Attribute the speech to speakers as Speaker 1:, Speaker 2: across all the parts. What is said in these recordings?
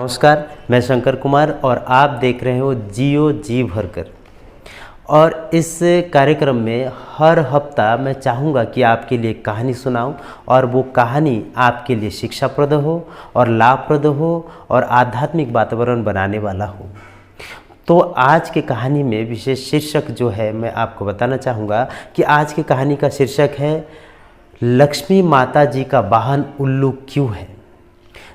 Speaker 1: नमस्कार, मैं शंकर कुमार और आप देख रहे हो जियो जी भरकर। और इस कार्यक्रम में हर हफ्ता मैं चाहूँगा कि आपके लिए कहानी सुनाऊं और वो कहानी आपके लिए शिक्षाप्रद हो और लाभप्रद हो और आध्यात्मिक वातावरण बनाने वाला हो। तो आज की कहानी में विशेष शीर्षक जो है मैं आपको बताना चाहूँगा कि आज की कहानी का शीर्षक है लक्ष्मी माता जी का वाहन उल्लू क्यों है।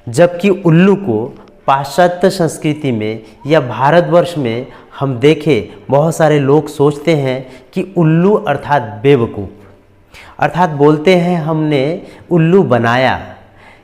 Speaker 1: जबकि उल्लू को पाश्चात्य संस्कृति में या भारतवर्ष में हम देखें बहुत सारे लोग सोचते हैं कि उल्लू अर्थात बेवकूफ़, अर्थात बोलते हैं हमने उल्लू बनाया,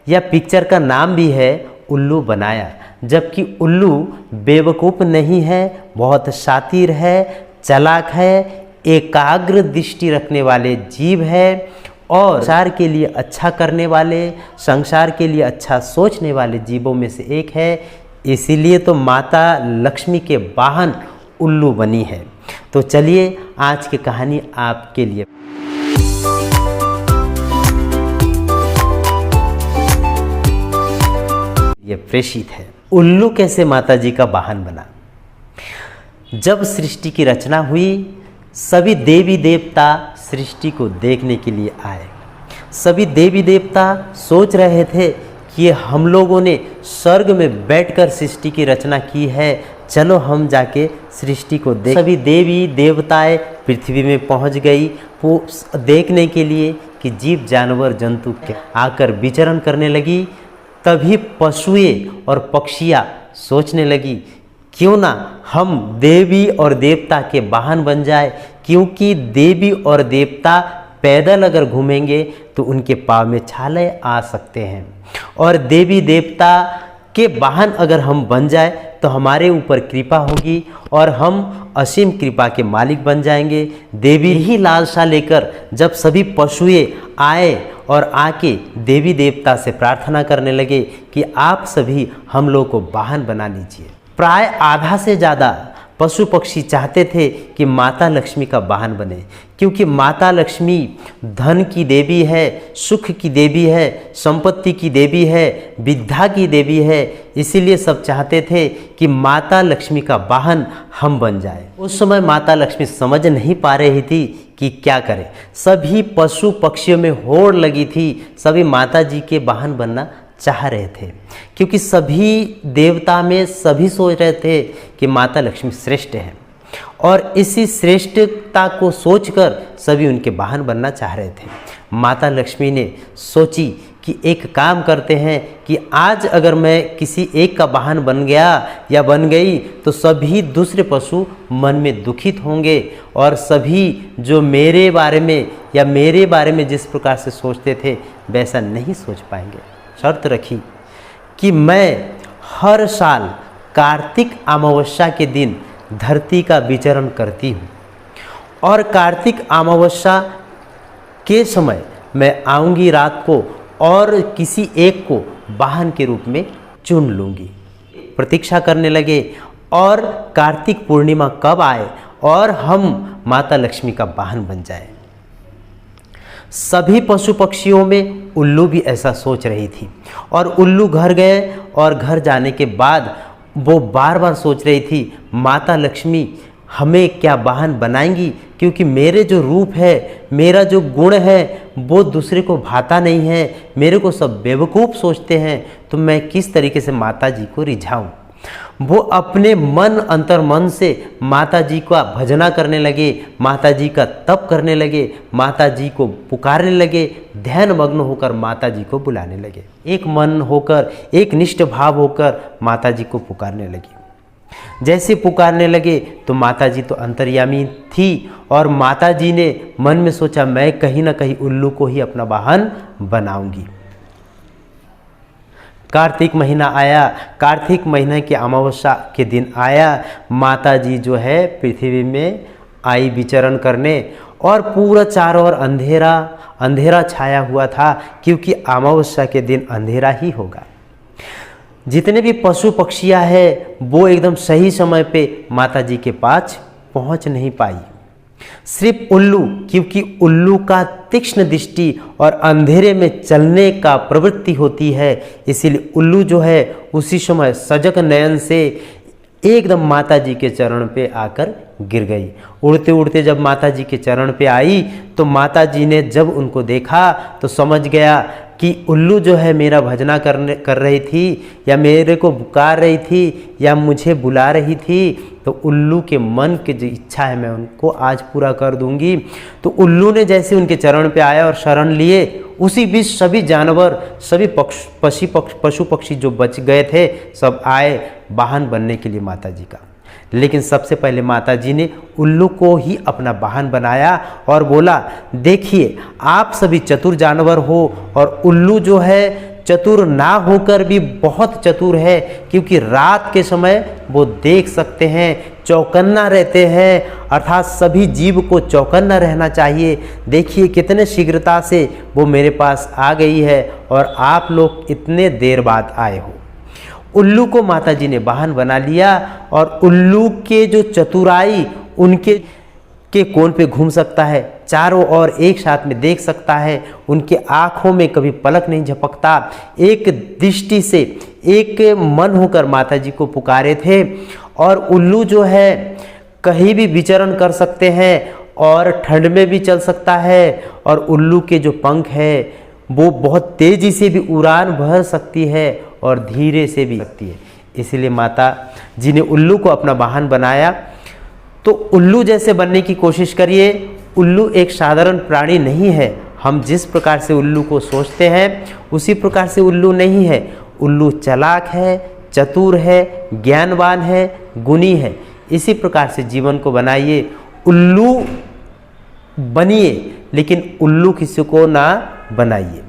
Speaker 1: या पिक्चर का नाम भी है उल्लू बनाया। जबकि उल्लू बेवकूफ़ नहीं है, बहुत शातिर है, चालाक है, एकाग्र दृष्टि रखने वाले जीव है और संसार के लिए अच्छा करने वाले, संसार के लिए अच्छा सोचने वाले जीवों में से एक है। इसीलिए तो माता लक्ष्मी के वाहन उल्लू बनी है। तो चलिए आज की कहानी आपके लिए। ये प्रेषित है। उल्लू कैसे माता जी का वाहन बना। जब सृष्टि की रचना हुई, सभी देवी देवता सृष्टि को देखने के लिए आए। सभी देवी देवता सोच रहे थे कि हम लोगों ने स्वर्ग में बैठकर सृष्टि की रचना की है, चलो हम जाके सृष्टि को देख। सभी देवी देवताएं पृथ्वी में पहुंच गई वो देखने के लिए कि जीव जानवर जंतु आकर विचरण करने लगी। तभी पशुएं और पक्षियां सोचने लगी क्यों ना हम देवी और देवता के वाहन बन जाए, क्योंकि देवी और देवता पैदल अगर घूमेंगे तो उनके पाँव में छाले आ सकते हैं, और देवी देवता के वाहन अगर हम बन जाए तो हमारे ऊपर कृपा होगी और हम असीम कृपा के मालिक बन जाएंगे। देवी ही लालसा लेकर जब सभी पशुएं आए और आके देवी देवता से प्रार्थना करने लगे कि आप सभी हम लोग को वाहन बना लीजिए। प्राय आधा से ज़्यादा पशु पक्षी चाहते थे कि माता लक्ष्मी का वाहन बने, क्योंकि माता लक्ष्मी धन की देवी है, सुख की देवी है, संपत्ति की देवी है, विद्या की देवी है। इसीलिए सब चाहते थे कि माता लक्ष्मी का वाहन हम बन जाए। उस समय माता लक्ष्मी समझ नहीं पा रही थी कि क्या करें। सभी पशु पक्षियों में होड़ लगी थी, सभी माता जी के वाहन बनना चाह रहे थे, क्योंकि सभी देवता में सभी सोच रहे थे कि माता लक्ष्मी श्रेष्ठ है, और इसी श्रेष्ठता को सोचकर सभी उनके वाहन बनना चाह रहे थे। माता लक्ष्मी ने सोची कि एक काम करते हैं कि आज अगर मैं किसी एक का वाहन बन गया या बन गई तो सभी दूसरे पशु मन में दुखित होंगे, और सभी जो मेरे बारे में या मेरे बारे में जिस प्रकार से सोचते थे वैसा नहीं सोच पाएंगे। शर्त रखी कि मैं हर साल कार्तिक अमावस्या के दिन धरती का विचरण करती हूँ, और कार्तिक अमावस्या के समय मैं आऊँगी रात को और किसी एक को वाहन के रूप में चुन लूँगी। प्रतीक्षा करने लगे और कार्तिक पूर्णिमा कब आए और हम माता लक्ष्मी का वाहन बन जाए। सभी पशु पक्षियों में उल्लू भी ऐसा सोच रही थी, और उल्लू घर गए और घर जाने के बाद वो बार बार सोच रही थी माता लक्ष्मी हमें क्या वाहन बनाएंगी, क्योंकि मेरे जो रूप है, मेरा जो गुण है वो दूसरे को भाता नहीं है, मेरे को सब बेवकूफ़ सोचते हैं, तो मैं किस तरीके से माता जी को रिझाऊं। वो अपने मन अंतर मन से माता जी का भजना करने लगे, माता जी का तप करने लगे, माता जी को पुकारने लगे, ध्यान मग्न होकर माता जी को बुलाने लगे। एक मन होकर, एक निष्ठ भाव होकर माता जी को पुकारने लगे। जैसे पुकारने लगे तो माता जी तो अंतर्यामी थी, और माता जी ने मन में सोचा मैं कहीं ना कहीं उल्लू को ही अपना वाहन बनाऊंगी। कार्तिक महीना आया, कार्तिक महीने के अमावस्या के दिन आया, माता जी जो है पृथ्वी में आई विचरण करने, और पूरा चारों ओर अंधेरा अंधेरा छाया हुआ था, क्योंकि अमावस्या के दिन अंधेरा ही होगा। जितने भी पशु पक्षियां हैं वो एकदम सही समय पे माता जी के पास पहुंच नहीं पाई। सिर्फ उल्लू, क्योंकि उल्लू का तीक्ष्ण दृष्टि और अंधेरे में चलने का प्रवृत्ति होती है, इसीलिए उल्लू जो है उसी समय सजग नयन से एकदम माता जी के चरण पे आकर गिर गई। उड़ते उड़ते जब माता जी के चरण पे आई तो माता जी ने जब उनको देखा तो समझ गया कि उल्लू जो है मेरा भजना कर रही थी, या मेरे को पुकार रही थी, या मुझे बुला रही थी। तो उल्लू के मन की जो इच्छा है मैं उनको आज पूरा कर दूंगी। तो उल्लू ने जैसे उनके चरण पे आया और शरण लिए, उसी बीच सभी जानवर, सभी पशु पक्षी जो बच गए थे सब आए वाहन बनने के लिए माता जी का। लेकिन सबसे पहले माता जी ने उल्लू को ही अपना वाहन बनाया और बोला, देखिए आप सभी चतुर जानवर हो और उल्लू जो है चतुर ना होकर भी बहुत चतुर है, क्योंकि रात के समय वो देख सकते हैं, चौकन्ना रहते हैं, अर्थात सभी जीव को चौकन्ना रहना चाहिए। देखिए कितने शीघ्रता से वो मेरे पास आ गई है और आप लोग इतने देर बाद आए हो। उल्लू को माता जी ने वाहन बना लिया और उल्लू के जो चतुराई, उनके कोण पे घूम सकता है, चारों ओर एक साथ में देख सकता है, उनके आँखों में कभी पलक नहीं झपकता, एक दृष्टि से एक मन होकर माता जी को पुकारे थे। और उल्लू जो है कहीं भी विचरण कर सकते हैं और ठंड में भी चल सकता है, और उल्लू के जो पंख है वो बहुत तेज़ी से भी उड़ान भर सकती है और धीरे से भी सकती है। इसलिए माता जी ने उल्लू को अपना वाहन बनाया। तो उल्लू जैसे बनने की कोशिश करिए। उल्लू एक साधारण प्राणी नहीं है। हम जिस प्रकार से उल्लू को सोचते हैं उसी प्रकार से उल्लू नहीं है। उल्लू चालाक है, चतुर है, ज्ञानवान है, गुणी है। इसी प्रकार से जीवन को बनाइए, उल्लू बनिए, लेकिन उल्लू किसी को ना बनाइए।